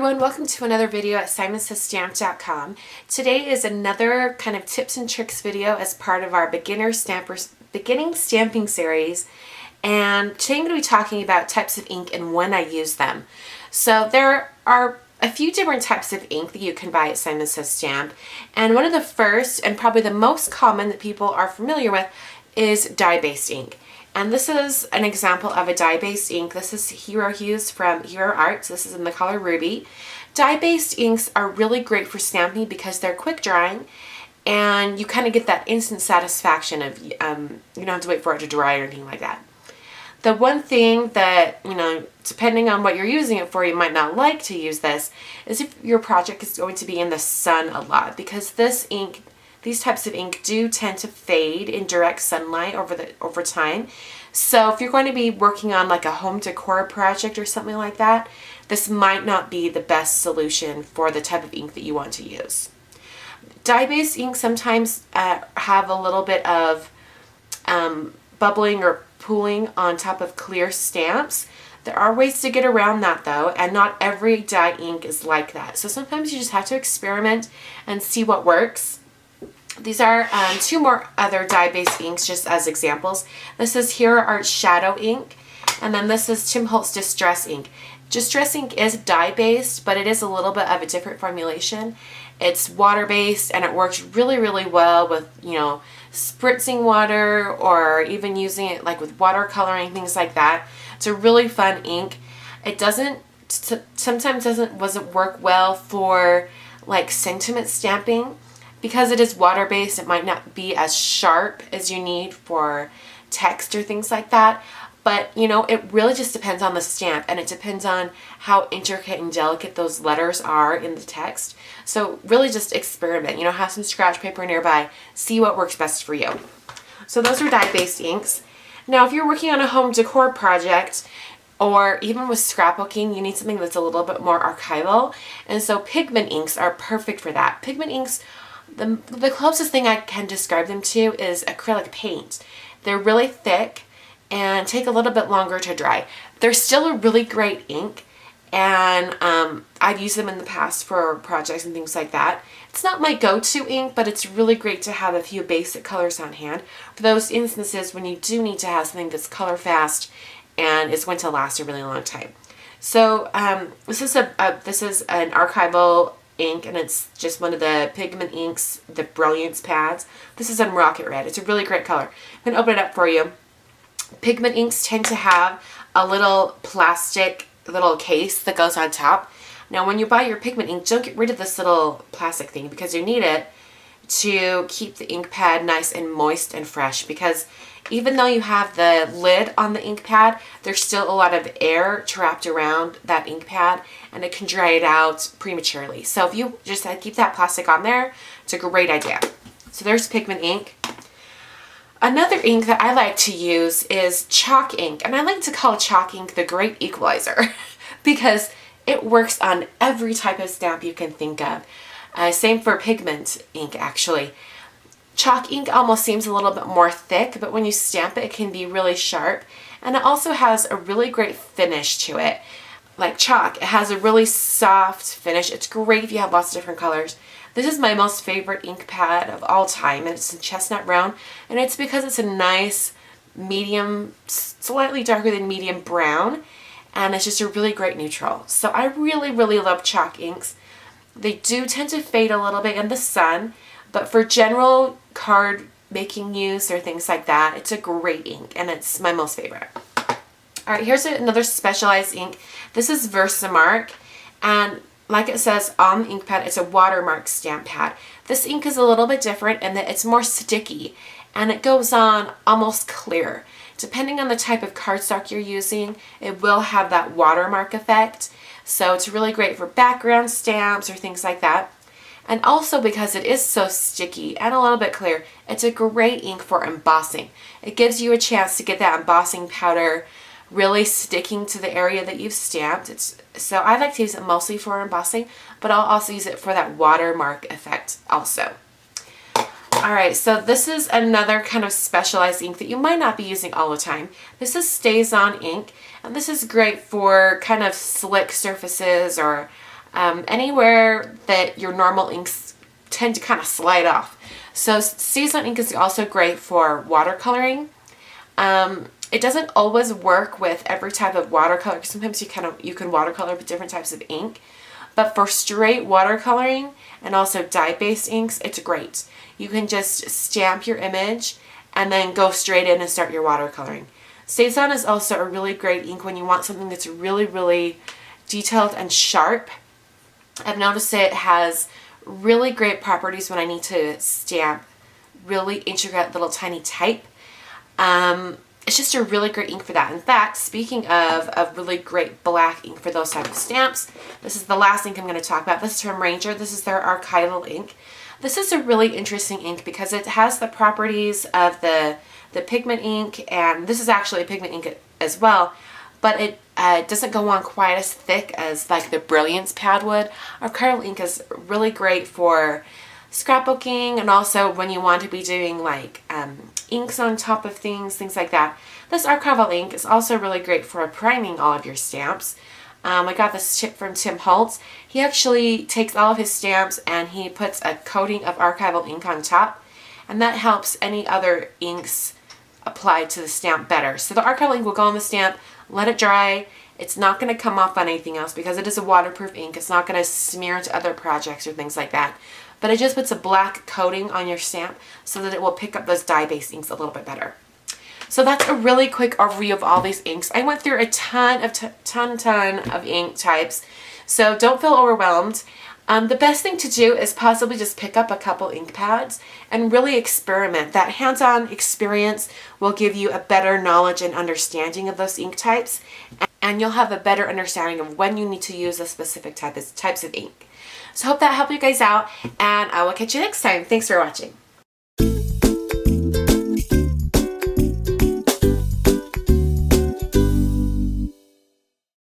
everyone, welcome to another video at simonsaysstamp.com. Today is another kind of tips and tricks video as part of our beginning stamping series, and today I'm going to be talking about types of ink and when I use them. So there are a few different types of ink that you can buy at Simon Says Stamp, and one of the first and probably the most common that people are familiar with is dye-based ink. And this is an example of a dye-based ink. This is Hero Hues from Hero Arts. This is in the color Ruby. Dye-based inks are really great for stamping because they're quick drying and you kind of get that instant satisfaction of, you don't have to wait for it to dry or anything like that. The one thing that, depending on what you're using it for, you might not like to use this, is if your project is going to be in the sun a lot, because these types of ink do tend to fade in direct sunlight over time. So if you're going to be working on like a home decor project or something like that, this might not be the best solution for the type of ink that you want to use. Dye-based ink sometimes have a little bit of bubbling or pooling on top of clear stamps. There are ways to get around that though, and not every dye ink is like that. So sometimes you just have to experiment and see what works. These are two more other dye-based inks just as examples. This is Hero Arts Shadow Ink, and then this is Tim Holtz Distress Ink. Distress ink is dye-based, but it is a little bit of a different formulation. It's water-based, and it works really, really well with, spritzing water or even using it like with watercoloring, things like that. It's a really fun ink. It sometimes doesn't work well for like sentiment stamping. Because it is water-based, it might not be as sharp as you need for text or things like that. But, it really just depends on the stamp, and it depends on how intricate and delicate those letters are in the text. So really just experiment, have some scratch paper nearby, see what works best for you. So those are dye-based inks. Now, if you're working on a home decor project, or even with scrapbooking, you need something that's a little bit more archival. And so pigment inks are perfect for that. Pigment inks, the closest thing I can describe them to is acrylic paint. They're really thick and take a little bit longer to dry. They're still a really great ink, and I've used them in the past for projects and things like that. It's not my go-to ink, but it's really great to have a few basic colors on hand for those instances when you do need to have something that's color fast and is going to last a really long time. So this is an archival ink, and it's just one of the Pigment Inks, the Brilliance pads. This is in Rocket Red. It's a really great color. I'm going to open it up for you. Pigment inks tend to have a little plastic case that goes on top. Now when you buy your pigment ink, don't get rid of this little plastic thing, because you need it to keep the ink pad nice and moist and fresh, because even though you have the lid on the ink pad, there's still a lot of air trapped around that ink pad, and it can dry it out prematurely. So if you just keep that plastic on there, it's a great idea. So there's pigment ink. Another ink that I like to use is chalk ink, and I like to call chalk ink the great equalizer because it works on every type of stamp you can think of. Same for pigment ink, actually. Chalk ink almost seems a little bit more thick, but when you stamp it, it can be really sharp. And it also has a really great finish to it. Like chalk, it has a really soft finish. It's great if you have lots of different colors. This is my most favorite ink pad of all time, and it's in chestnut brown. And it's because it's a nice medium, slightly darker than medium brown. And it's just a really great neutral. So I really, really love chalk inks. They do tend to fade a little bit in the sun, but for general card making use or things like that, it's a great ink, and it's my most favorite. All right, here's another specialized ink. This is Watermark, and like it says on the ink pad, it's a Watermark Stamp Pad. This ink is a little bit different in that it's more sticky, and it goes on almost clear. Depending on the type of cardstock you're using, it will have that watermark effect. So it's really great for background stamps or things like that. And also because it is so sticky and a little bit clear, it's a great ink for embossing. It gives you a chance to get that embossing powder really sticking to the area that you've stamped. So I like to use it mostly for embossing, but I'll also use it for that watermark effect also. Alright, so this is another kind of specialized ink that you might not be using all the time. This is Stays On ink, and this is great for kind of slick surfaces or anywhere that your normal inks tend to kind of slide off. So StazOn ink is also great for watercoloring. It doesn't always work with every type of watercolor. Sometimes you can watercolor with different types of ink, but for straight watercoloring and also dye-based inks, it's great. You can just stamp your image and then go straight in and start your watercoloring. StazOn is also a really great ink when you want something that's really, really detailed and sharp. I've noticed it has really great properties when I need to stamp really intricate little tiny type. It's just a really great ink for that. In fact, speaking of a really great black ink for those type of stamps, this is the last ink I'm going to talk about. This is from Ranger. This is their Archival Ink. This is a really interesting ink because it has the properties of the Pigment Ink, and this is actually a Pigment Ink as well, but it doesn't go on quite as thick as like the Brilliance pad would. Archival Ink is really great for scrapbooking and also when you want to be doing like inks on top of things like that. This Archival Ink is also really great for priming all of your stamps. I got this tip from Tim Holtz. He actually takes all of his stamps and he puts a coating of Archival Ink on top, and that helps any other inks applied to the stamp better. So the Archival Ink will go on the stamp, let it dry. It's not going to come off on anything else because it is a waterproof ink. It's not going to smear into other projects or things like that. But it just puts a black coating on your stamp so that it will pick up those dye-based inks a little bit better. So that's a really quick overview of all these inks. I went through a ton of ink types, so don't feel overwhelmed. The best thing to do is possibly just pick up a couple ink pads and really experiment. That hands-on experience will give you a better knowledge and understanding of those ink types, and you'll have a better understanding of when you need to use a specific types of ink. So I hope that helped you guys out, and I will catch you next time. Thanks for watching.